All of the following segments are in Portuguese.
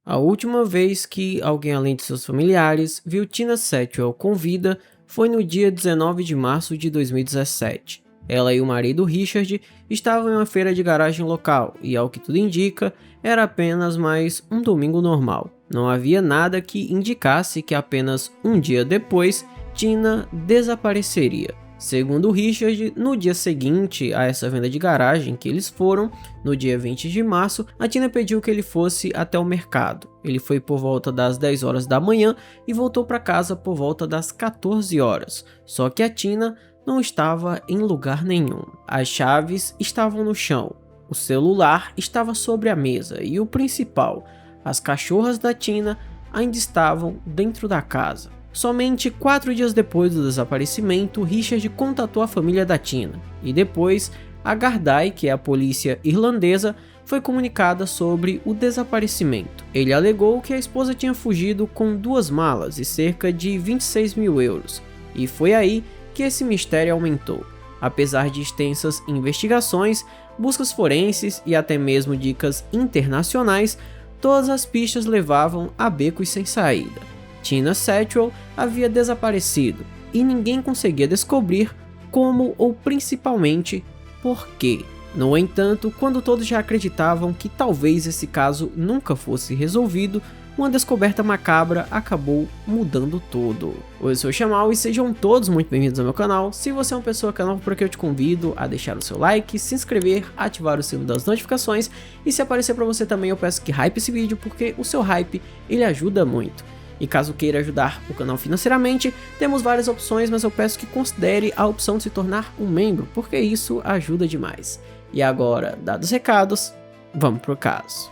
A última vez que alguém além de seus familiares viu Tina Satchell com vida foi no dia 19 de março de 2017. Ela e o marido Richard estavam em uma feira de garagem local e, ao que tudo indica, era apenas mais um domingo normal. Não havia nada que indicasse que apenas um dia depois Tina desapareceria. Segundo Richard, no dia seguinte a essa venda de garagem que eles foram, no dia 20 de março, a Tina pediu que ele fosse até o mercado. Ele foi por volta das 10 horas da manhã e voltou para casa por volta das 14 horas. Só que a Tina não estava em lugar nenhum. As chaves estavam no chão, o celular estava sobre a mesa e o principal, as cachorras da Tina ainda estavam dentro da casa. Somente 4 dias depois do desaparecimento, Richard contatou a família da Tina, e depois a Gardaí, que é a polícia irlandesa, foi comunicada sobre o desaparecimento. Ele alegou que a esposa tinha fugido com 2 malas e cerca de 26 mil euros, e foi aí que esse mistério aumentou. Apesar de extensas investigações, buscas forenses e até mesmo dicas internacionais, todas as pistas levavam a becos sem saída. Tina Satchell havia desaparecido e ninguém conseguia descobrir como ou principalmente por quê. No entanto, quando todos já acreditavam que talvez esse caso nunca fosse resolvido, uma descoberta macabra acabou mudando tudo. Eu sou o Chamal e sejam todos muito bem-vindos ao meu canal. Se você é uma pessoa que é nova por aqui, eu te convido a deixar o seu like, se inscrever, ativar o sino das notificações e se aparecer para você também eu peço que hype esse vídeo porque o seu hype ele ajuda muito. E caso queira ajudar o canal financeiramente, temos várias opções, mas eu peço que considere a opção de se tornar um membro, porque isso ajuda demais. E agora, dados os recados, vamos pro caso.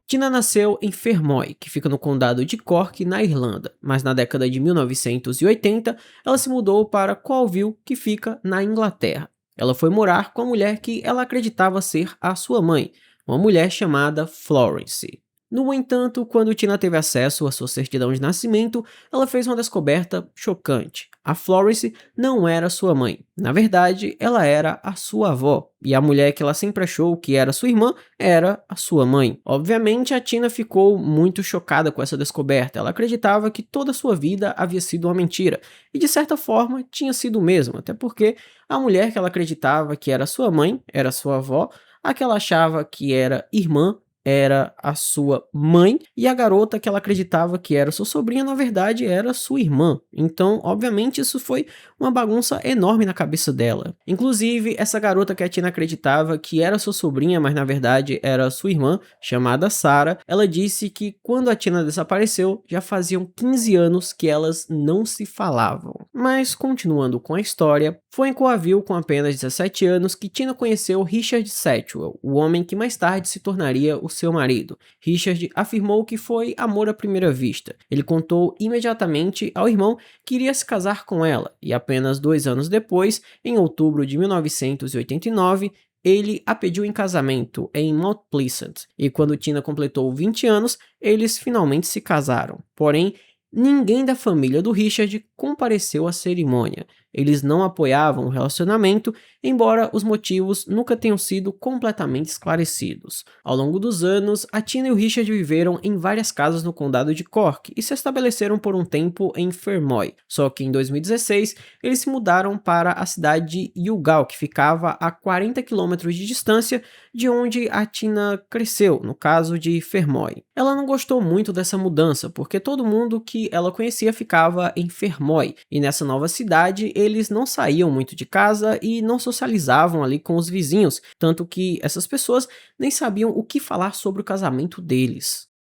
Tina nasceu em Fermoy, que fica no condado de Cork, na Irlanda, mas na década de 1980 ela se mudou para Colville, que fica na Inglaterra. Ela foi morar com a mulher que ela acreditava ser a sua mãe, uma mulher chamada Florence. No entanto, quando Tina teve acesso à sua certidão de nascimento, ela fez uma descoberta chocante. A Florence não era sua mãe. Na verdade, ela era a sua avó. E a mulher que ela sempre achou que era sua irmã era a sua mãe. Obviamente, a Tina ficou muito chocada com essa descoberta. Ela acreditava que toda a sua vida havia sido uma mentira. E de certa forma, tinha sido mesmo. Até porque a mulher que ela acreditava que era sua mãe, era sua avó. A que ela achava que era irmã, era a sua mãe, e a garota que ela acreditava que era sua sobrinha, na verdade era sua irmã. Então, obviamente, isso foi uma bagunça enorme na cabeça dela. Inclusive, essa garota que a Tina acreditava que era sua sobrinha, mas na verdade era sua irmã, chamada Sarah, ela disse que quando a Tina desapareceu, já faziam 15 anos que elas não se falavam. Mas, continuando com a história, foi em Coaville, com apenas 17 anos, que Tina conheceu Richard Satchell, o homem que mais tarde se tornaria o seu marido. Richard afirmou que foi amor à primeira vista. Ele contou imediatamente ao irmão que iria se casar com ela, e apenas 2 anos depois, em outubro de 1989, ele a pediu em casamento em Mount Pleasant, e quando Tina completou 20 anos, eles finalmente se casaram. Porém, ninguém da família do Richard compareceu à cerimônia. Eles não apoiavam o relacionamento, embora os motivos nunca tenham sido completamente esclarecidos. Ao longo dos anos, a Tina e o Richard viveram em várias casas no condado de Cork e se estabeleceram por um tempo em Fermoy. Só que em 2016, eles se mudaram para a cidade de Youghal, que ficava a 40 km de distância de onde a Tina cresceu, no caso de Fermoy. Ela não gostou muito dessa mudança, porque todo mundo que ela conhecia ficava em Fermoy, e nessa nova cidade eles não saíam muito de casa e não socializavam ali com os vizinhos, tanto que essas pessoas nem sabiam o que falar sobre o casamento deles.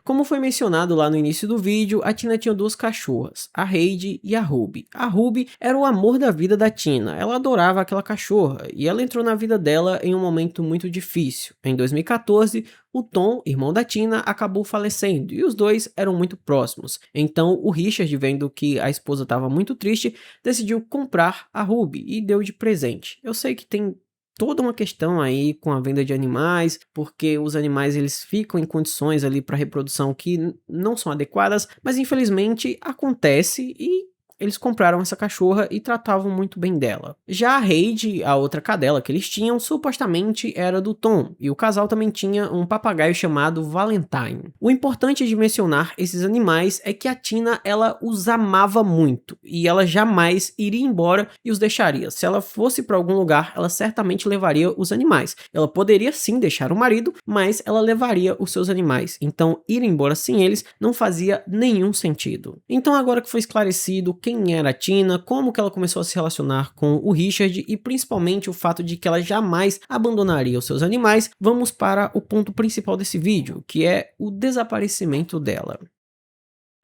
Como foi mencionado lá no início do vídeo, a Tina tinha 2 cachorras, a Heidi e a Ruby. A Ruby era o amor da vida da Tina, ela adorava aquela cachorra e ela entrou na vida dela em um momento muito difícil. Em 2014, o Tom, irmão da Tina, acabou falecendo e os dois eram muito próximos. Então o Richard, vendo que a esposa estava muito triste, decidiu comprar a Ruby e deu de presente. Eu sei que tem toda uma questão aí com a venda de animais, porque os animais eles ficam em condições ali para reprodução que não são adequadas, mas infelizmente acontece e eles compraram essa cachorra e tratavam muito bem dela. Já a Heidi, a outra cadela que eles tinham, supostamente era do Tom, e o casal também tinha um papagaio chamado Valentine. O importante de mencionar esses animais é que a Tina, ela os amava muito, e ela jamais iria embora e os deixaria. Se ela fosse para algum lugar, ela certamente levaria os animais. Ela poderia sim deixar o marido, mas ela levaria os seus animais. Então, ir embora sem eles não fazia nenhum sentido. Então, agora que foi esclarecido quem era a Tina, como que ela começou a se relacionar com o Richard e principalmente o fato de que ela jamais abandonaria os seus animais, vamos para o ponto principal desse vídeo, que é o desaparecimento dela.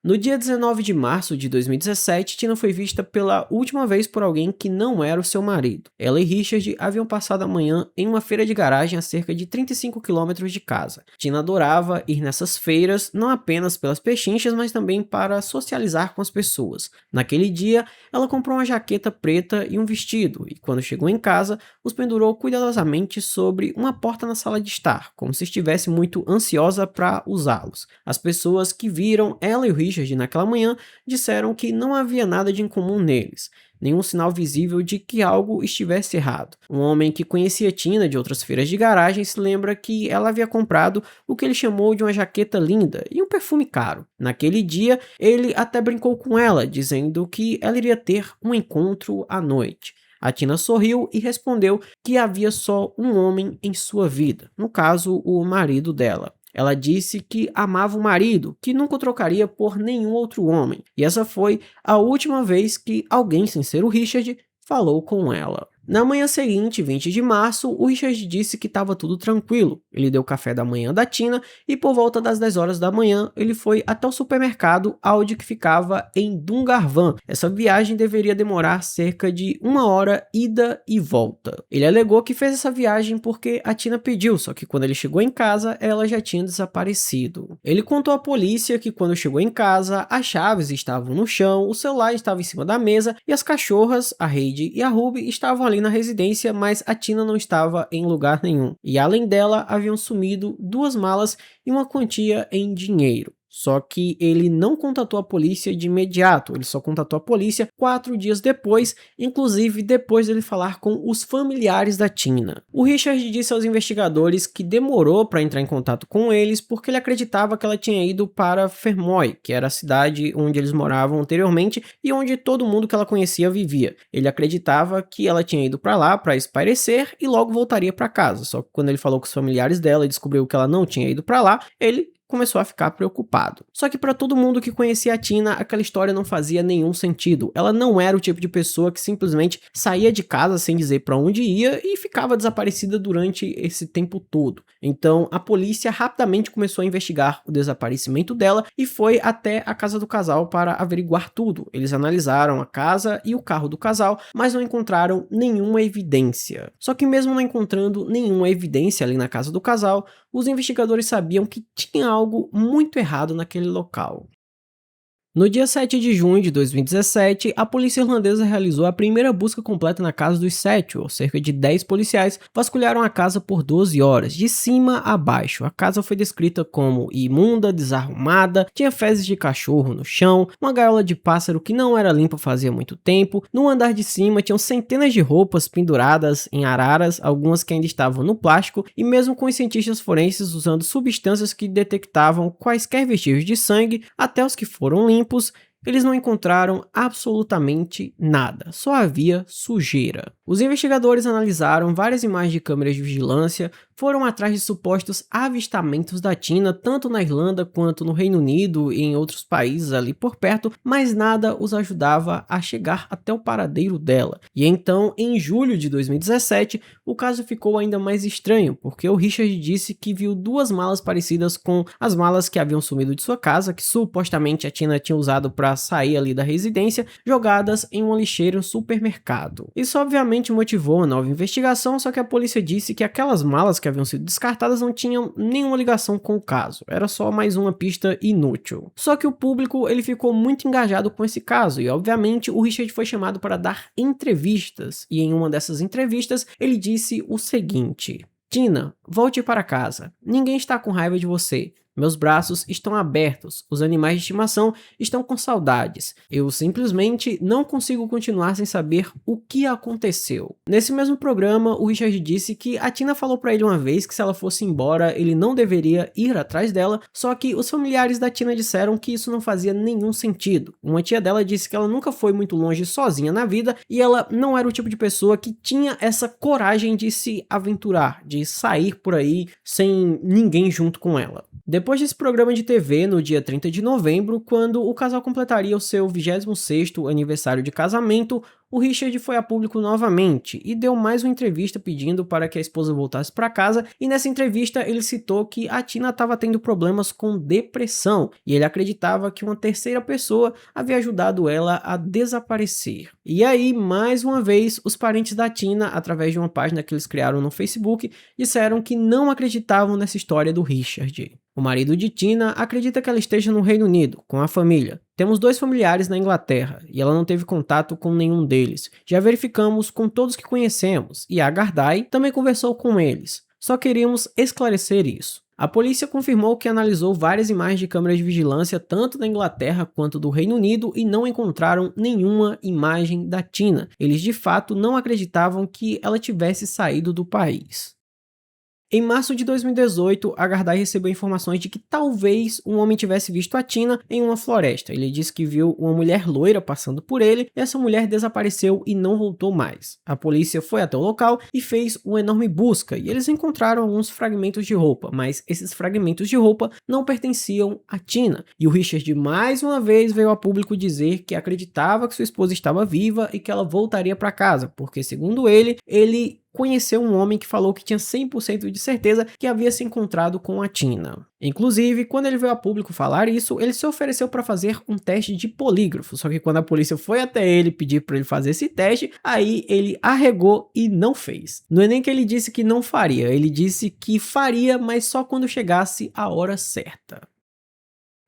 No dia 19 de março de 2017, Tina foi vista pela última vez por alguém que não era o seu marido. Ela e Richard haviam passado a manhã em uma feira de garagem a cerca de 35 quilômetros de casa. Tina adorava ir nessas feiras, não apenas pelas pechinchas, mas também para socializar com as pessoas. Naquele dia, ela comprou uma jaqueta preta e um vestido, e quando chegou em casa, os pendurou cuidadosamente sobre uma porta na sala de estar, como se estivesse muito ansiosa para usá-los. As pessoas que viram ela e o Richard naquela manhã disseram que não havia nada de incomum neles, nenhum sinal visível de que algo estivesse errado. Um homem que conhecia Tina de outras feiras de garagem se lembra que ela havia comprado o que ele chamou de uma jaqueta linda e um perfume caro. Naquele dia, ele até brincou com ela, dizendo que ela iria ter um encontro à noite. A Tina sorriu e respondeu que havia só um homem em sua vida, no caso, o marido dela. Ela disse que amava o marido, que nunca o trocaria por nenhum outro homem. E essa foi a última vez que alguém, sem ser o Richard, falou com ela. Na manhã seguinte, 20 de março, o Richard disse que estava tudo tranquilo. Ele deu café da manhã da Tina e por volta das 10 horas da manhã ele foi até o supermercado Aldi que ficava em Dungarvan. Essa viagem deveria demorar cerca de 1 hora ida e volta. Ele alegou que fez essa viagem porque a Tina pediu, só que quando ele chegou em casa, ela já tinha desaparecido. Ele contou à polícia que quando chegou em casa, as chaves estavam no chão, o celular estava em cima da mesa e as cachorras, a Heidi e a Ruby, estavam ali na residência, mas a Tina não estava em lugar nenhum. E além dela, haviam sumido 2 malas e uma quantia em dinheiro. Só que ele não contatou a polícia de imediato, ele só contatou a polícia 4 dias depois, inclusive depois dele falar com os familiares da Tina. O Richard disse aos investigadores que demorou para entrar em contato com eles porque ele acreditava que ela tinha ido para Fermoy, que era a cidade onde eles moravam anteriormente e onde todo mundo que ela conhecia vivia. Ele acreditava que ela tinha ido para lá para espairecer e logo voltaria para casa, só que quando ele falou com os familiares dela e descobriu que ela não tinha ido para lá, ele começou a ficar preocupado. Só que para todo mundo que conhecia a Tina, aquela história não fazia nenhum sentido. Ela não era o tipo de pessoa que simplesmente saía de casa sem dizer para onde ia e ficava desaparecida durante esse tempo todo. Então, a polícia rapidamente começou a investigar o desaparecimento dela e foi até a casa do casal para averiguar tudo. Eles analisaram a casa e o carro do casal, mas não encontraram nenhuma evidência. Só que mesmo não encontrando nenhuma evidência ali na casa do casal, os investigadores sabiam que tinha algo muito errado naquele local. No dia 7 de junho de 2017, a polícia irlandesa realizou a primeira busca completa na casa dos Satchell. Cerca de 10 policiais vasculharam a casa por 12 horas, de cima a baixo. A casa foi descrita como imunda, desarrumada, tinha fezes de cachorro no chão, uma gaiola de pássaro que não era limpa fazia muito tempo. No andar de cima tinham centenas de roupas penduradas em araras, algumas que ainda estavam no plástico, e mesmo com os cientistas forenses usando substâncias que detectavam quaisquer vestígios de sangue, até os que foram limpos, eles não encontraram absolutamente nada, só havia sujeira. Os investigadores analisaram várias imagens de câmeras de vigilância, foram atrás de supostos avistamentos da Tina, tanto na Irlanda quanto no Reino Unido e em outros países ali por perto, mas nada os ajudava a chegar até o paradeiro dela. E então, em julho de 2017, o caso ficou ainda mais estranho, porque o Richard disse que viu 2 malas parecidas com as malas que haviam sumido de sua casa, que supostamente a Tina tinha usado para sair ali da residência, jogadas em uma lixeira no supermercado. Isso obviamente motivou uma nova investigação, só que a polícia disse que aquelas malas que haviam sido descartadas não tinham nenhuma ligação com o caso, era só mais uma pista inútil. Só que o público ele ficou muito engajado com esse caso e obviamente o Richard foi chamado para dar entrevistas, e em uma dessas entrevistas ele disse o seguinte: Tina, volte para casa, ninguém está com raiva de você. Meus braços estão abertos, os animais de estimação estão com saudades. Eu simplesmente não consigo continuar sem saber o que aconteceu. Nesse mesmo programa, o Richard disse que a Tina falou pra ele uma vez que se ela fosse embora, ele não deveria ir atrás dela, só que os familiares da Tina disseram que isso não fazia nenhum sentido. Uma tia dela disse que ela nunca foi muito longe sozinha na vida e ela não era o tipo de pessoa que tinha essa coragem de se aventurar, de sair por aí sem ninguém junto com ela. Depois desse programa de TV, no dia 30 de novembro, quando o casal completaria o seu 26º aniversário de casamento, o Richard foi a público novamente e deu mais uma entrevista pedindo para que a esposa voltasse para casa, e nessa entrevista ele citou que a Tina estava tendo problemas com depressão e ele acreditava que uma terceira pessoa havia ajudado ela a desaparecer. E aí, mais uma vez, os parentes da Tina, através de uma página que eles criaram no Facebook, disseram que não acreditavam nessa história do Richard. O marido de Tina acredita que ela esteja no Reino Unido, com a família. Temos 2 familiares na Inglaterra, e ela não teve contato com nenhum deles. Já verificamos com todos que conhecemos, e a Gardai também conversou com eles. Só queríamos esclarecer isso. A polícia confirmou que analisou várias imagens de câmeras de vigilância tanto da Inglaterra quanto do Reino Unido e não encontraram nenhuma imagem da Tina. Eles de fato não acreditavam que ela tivesse saído do país. Em março de 2018, a Gardai recebeu informações de que talvez um homem tivesse visto a Tina em uma floresta. Ele disse que viu uma mulher loira passando por ele e essa mulher desapareceu e não voltou mais. A polícia foi até o local e fez uma enorme busca e eles encontraram alguns fragmentos de roupa, mas esses fragmentos de roupa não pertenciam a Tina. E o Richard mais uma vez veio a público dizer que acreditava que sua esposa estava viva e que ela voltaria para casa, porque segundo ele conheceu um homem que falou que tinha 100% de certeza que havia se encontrado com a Tina. Inclusive, quando ele veio a público falar isso, ele se ofereceu para fazer um teste de polígrafo, só que quando a polícia foi até ele pedir para ele fazer esse teste, aí ele arregou e não fez. Não é nem que ele disse que não faria, ele disse que faria, mas só quando chegasse a hora certa.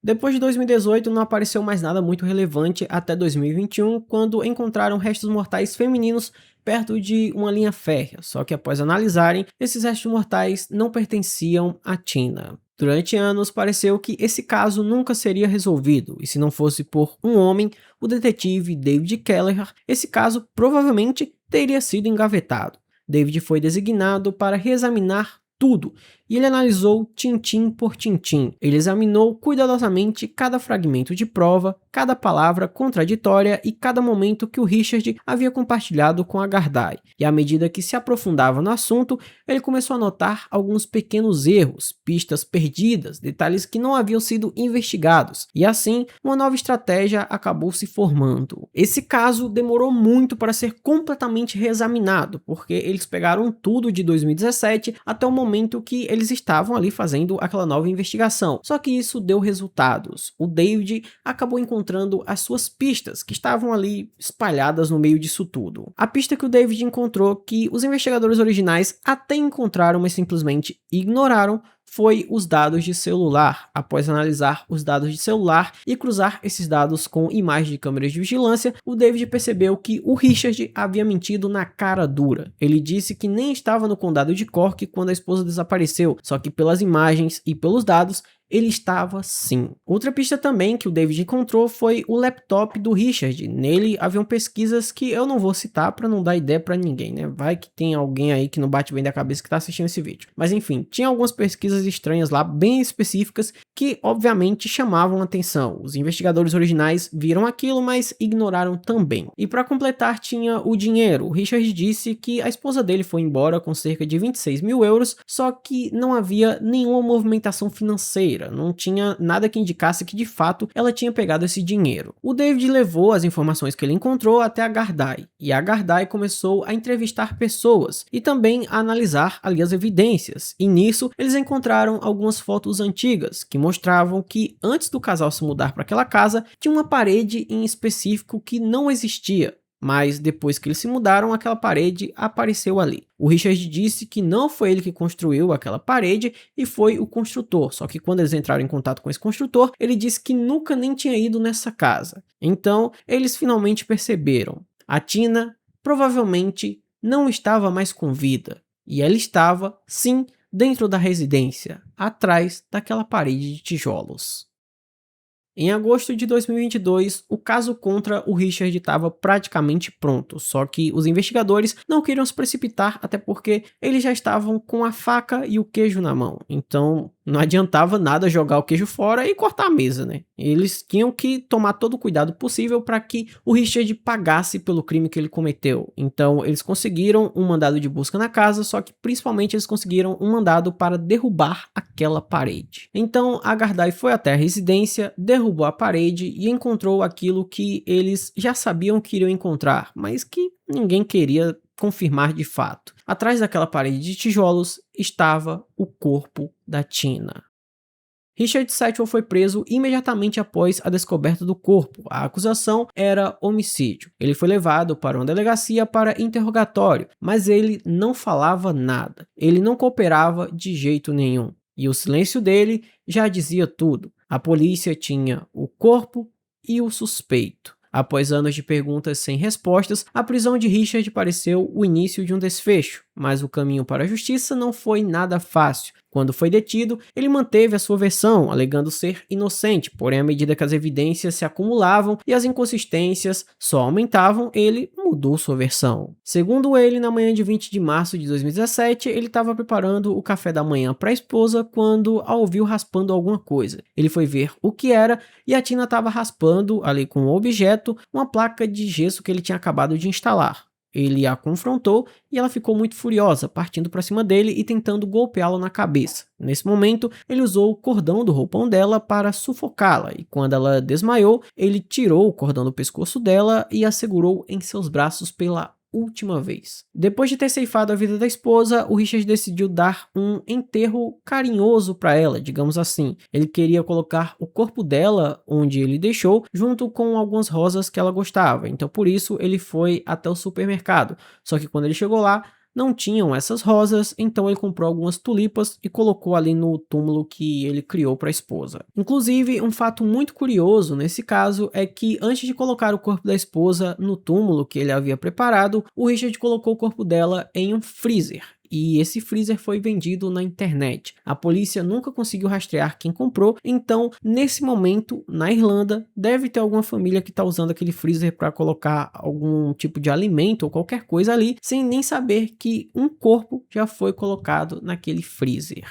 Depois de 2018 não apareceu mais nada muito relevante até 2021, quando encontraram restos mortais femininos perto de uma linha férrea, só que após analisarem, esses restos mortais não pertenciam a Tina. Durante anos pareceu que esse caso nunca seria resolvido, e se não fosse por um homem, o detetive David Kelleher, esse caso provavelmente teria sido engavetado. David foi designado para reexaminar tudo, e ele analisou tintim por tintim. Ele examinou cuidadosamente cada fragmento de prova, cada palavra contraditória e cada momento que o Richard havia compartilhado com a Gardai. E à medida que se aprofundava no assunto, ele começou a notar alguns pequenos erros, pistas perdidas, detalhes que não haviam sido investigados. E assim, uma nova estratégia acabou se formando. Esse caso demorou muito para ser completamente reexaminado, porque eles pegaram tudo de 2017 até o momento que eles estavam ali fazendo aquela nova investigação. Só que isso deu resultados. O David acabou encontrando as suas pistas, que estavam ali espalhadas no meio disso tudo. A pista que o David encontrou, que os investigadores originais até encontraram, mas simplesmente ignoraram, foi os dados de celular. Após analisar os dados de celular e cruzar esses dados com imagens de câmeras de vigilância, o David percebeu que o Richard havia mentido na cara dura. Ele disse que nem estava no condado de Cork quando a esposa desapareceu, só que pelas imagens e pelos dados, ele estava sim. Outra pista também que o David encontrou foi o laptop do Richard. Nele haviam pesquisas que eu não vou citar para não dar ideia para ninguém, né? Vai que tem alguém aí que não bate bem da cabeça que tá assistindo esse vídeo. Mas enfim, tinha algumas pesquisas estranhas lá, bem específicas, que obviamente chamavam atenção. Os investigadores originais viram aquilo, mas ignoraram também. E para completar, tinha o dinheiro. O Richard disse que a esposa dele foi embora com cerca de 26 mil euros, só que não havia nenhuma movimentação financeira. Não tinha nada que indicasse que de fato ela tinha pegado esse dinheiro. O David levou as informações que ele encontrou até a Gardai, e a Gardai começou a entrevistar pessoas e também a analisar ali as evidências, e nisso eles encontraram algumas fotos antigas que mostravam que antes do casal se mudar para aquela casa tinha uma parede em específico que não existia. Mas depois que eles se mudaram, aquela parede apareceu ali. O Richard disse que não foi ele que construiu aquela parede e foi o construtor, só que quando eles entraram em contato com esse construtor, ele disse que nunca nem tinha ido nessa casa. Então, eles finalmente perceberam. A Tina provavelmente não estava mais com vida, e ela estava, sim, dentro da residência, atrás daquela parede de tijolos. Em agosto de 2022, o caso contra o Richard estava praticamente pronto, só que os investigadores não queriam se precipitar, até porque eles já estavam com a faca e o queijo na mão. Então, não adiantava nada jogar o queijo fora e cortar a mesa, né? Eles tinham que tomar todo o cuidado possível para que o Richard pagasse pelo crime que ele cometeu. Então, eles conseguiram um mandado de busca na casa, só que principalmente eles conseguiram um mandado para derrubar aquela parede. Então, a Gardai foi até a residência, derrubou a parede e encontrou aquilo que eles já sabiam que iriam encontrar, mas que ninguém queria confirmar de fato. Atrás daquela parede de tijolos estava o corpo da Tina. Richard Satchell foi preso imediatamente após a descoberta do corpo. A acusação era homicídio. Ele foi levado para uma delegacia para interrogatório, mas ele não falava nada. Ele não cooperava de jeito nenhum. E o silêncio dele já dizia tudo. A polícia tinha o corpo e o suspeito. Após anos de perguntas sem respostas, a prisão de Richard pareceu o início de um desfecho, mas o caminho para a justiça não foi nada fácil. Quando foi detido, ele manteve a sua versão, alegando ser inocente, porém à medida que as evidências se acumulavam e as inconsistências só aumentavam, ele mudou sua versão. Segundo ele, na manhã de 20 de março de 2017, ele estava preparando o café da manhã para a esposa quando a ouviu raspando alguma coisa. Ele foi ver o que era e a Tina estava raspando, ali com um objeto, uma placa de gesso que ele tinha acabado de instalar. Ele a confrontou e ela ficou muito furiosa, partindo para cima dele e tentando golpeá-lo na cabeça. Nesse momento, ele usou o cordão do roupão dela para sufocá-la e quando ela desmaiou, ele tirou o cordão do pescoço dela e a segurou em seus braços pela última vez. Depois de ter ceifado a vida da esposa, o Richard decidiu dar um enterro carinhoso para ela, digamos assim. Ele queria colocar o corpo dela onde ele deixou, junto com algumas rosas que ela gostava. Então, por isso, ele foi até o supermercado. Só que quando ele chegou lá, não tinham essas rosas, então ele comprou algumas tulipas e colocou ali no túmulo que ele criou para a esposa. Inclusive, um fato muito curioso nesse caso é que antes de colocar o corpo da esposa no túmulo que ele havia preparado, o Richard colocou o corpo dela em um freezer. E esse freezer foi vendido na internet. A polícia nunca conseguiu rastrear quem comprou, então nesse momento, na Irlanda, deve ter alguma família que está usando aquele freezer para colocar algum tipo de alimento ou qualquer coisa ali, sem nem saber que um corpo já foi colocado naquele freezer.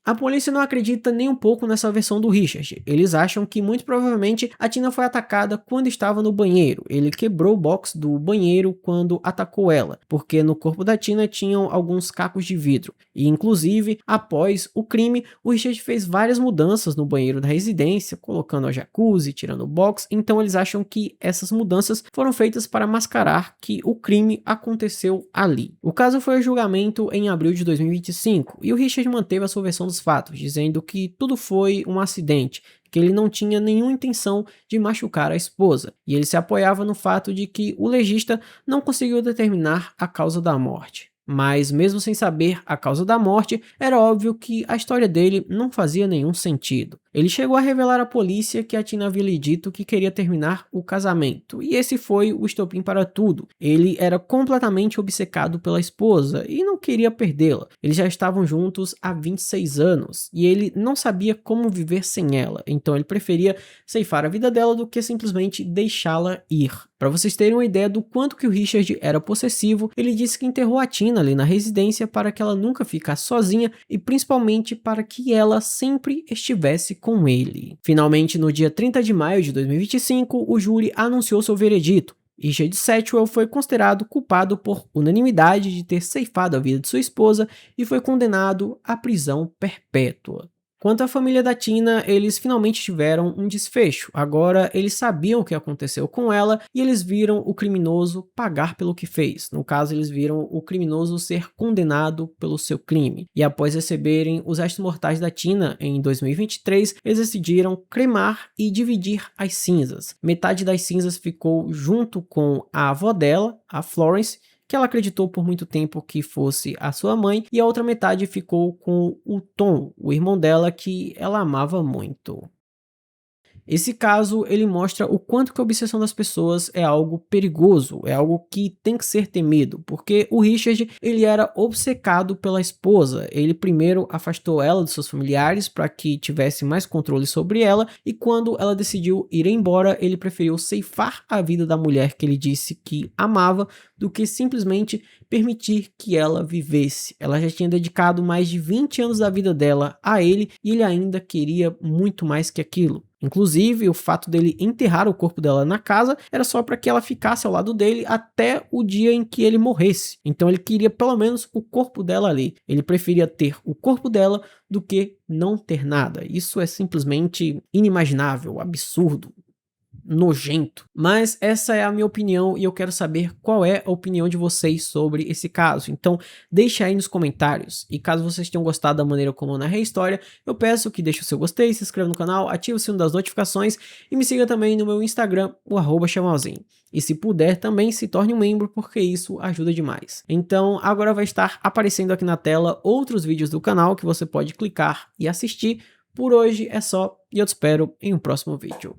A polícia não acredita nem um pouco nessa versão do Richard. Eles acham que muito provavelmente a Tina foi atacada quando estava no banheiro. Ele quebrou o box do banheiro quando atacou ela, porque no corpo da Tina tinham alguns cacos de vidro. E inclusive, após o crime, o Richard fez várias mudanças no banheiro da residência, colocando a jacuzzi, tirando o box. Então eles acham que essas mudanças foram feitas para mascarar que o crime aconteceu ali. O caso foi a julgamento em abril de 2025 e o Richard manteve a sua versão dos fatos, dizendo que tudo foi um acidente, que ele não tinha nenhuma intenção de machucar a esposa, e ele se apoiava no fato de que o legista não conseguiu determinar a causa da morte. Mas mesmo sem saber a causa da morte, era óbvio que a história dele não fazia nenhum sentido. Ele chegou a revelar à polícia que a Tina havia lhe dito que queria terminar o casamento, e esse foi o estopim para tudo. Ele era completamente obcecado pela esposa e não queria perdê-la. Eles já estavam juntos há 26 anos, e ele não sabia como viver sem ela, então ele preferia ceifar a vida dela do que simplesmente deixá-la ir. Para vocês terem uma ideia do quanto que o Richard era possessivo, ele disse que enterrou a Tina ali na residência para que ela nunca ficasse sozinha e principalmente para que ela sempre estivesse com ele. Finalmente, no dia 30 de maio de 2025, o júri anunciou seu veredito. Richard Satchell foi considerado culpado por unanimidade de ter ceifado a vida de sua esposa e foi condenado à prisão perpétua. Quanto à família da Tina, eles finalmente tiveram um desfecho. Agora, eles sabiam o que aconteceu com ela e eles viram o criminoso pagar pelo que fez. No caso, eles viram o criminoso ser condenado pelo seu crime. E após receberem os restos mortais da Tina em 2023, eles decidiram cremar e dividir as cinzas. Metade das cinzas ficou junto com a avó dela, a Florence, que ela acreditou por muito tempo que fosse a sua mãe, e a outra metade ficou com o Tom, o irmão dela que ela amava muito. Esse caso, ele mostra o quanto que a obsessão das pessoas é algo perigoso, é algo que tem que ser temido, porque o Richard, ele era obcecado pela esposa. Ele primeiro afastou ela dos seus familiares para que tivesse mais controle sobre ela, e quando ela decidiu ir embora, ele preferiu ceifar a vida da mulher que ele disse que amava do que simplesmente permitir que ela vivesse. Ela já tinha dedicado mais de 20 anos da vida dela a ele e ele ainda queria muito mais que aquilo. Inclusive, o fato dele enterrar o corpo dela na casa era só para que ela ficasse ao lado dele até o dia em que ele morresse. Então ele queria pelo menos o corpo dela ali. Ele preferia ter o corpo dela do que não ter nada. Isso é simplesmente inimaginável, absurdo, nojento. Mas essa é a minha opinião e eu quero saber qual é a opinião de vocês sobre esse caso. Então deixa aí nos comentários. E caso vocês tenham gostado da maneira como eu narrei a história, eu peço que deixe o seu gostei, se inscreva no canal, ative o sino das notificações e me siga também no meu Instagram, o @chamalzinho. E se puder também se torne um membro, porque isso ajuda demais. Então agora vai estar aparecendo aqui na tela outros vídeos do canal que você pode clicar e assistir. Por hoje é só e eu te espero em um próximo vídeo.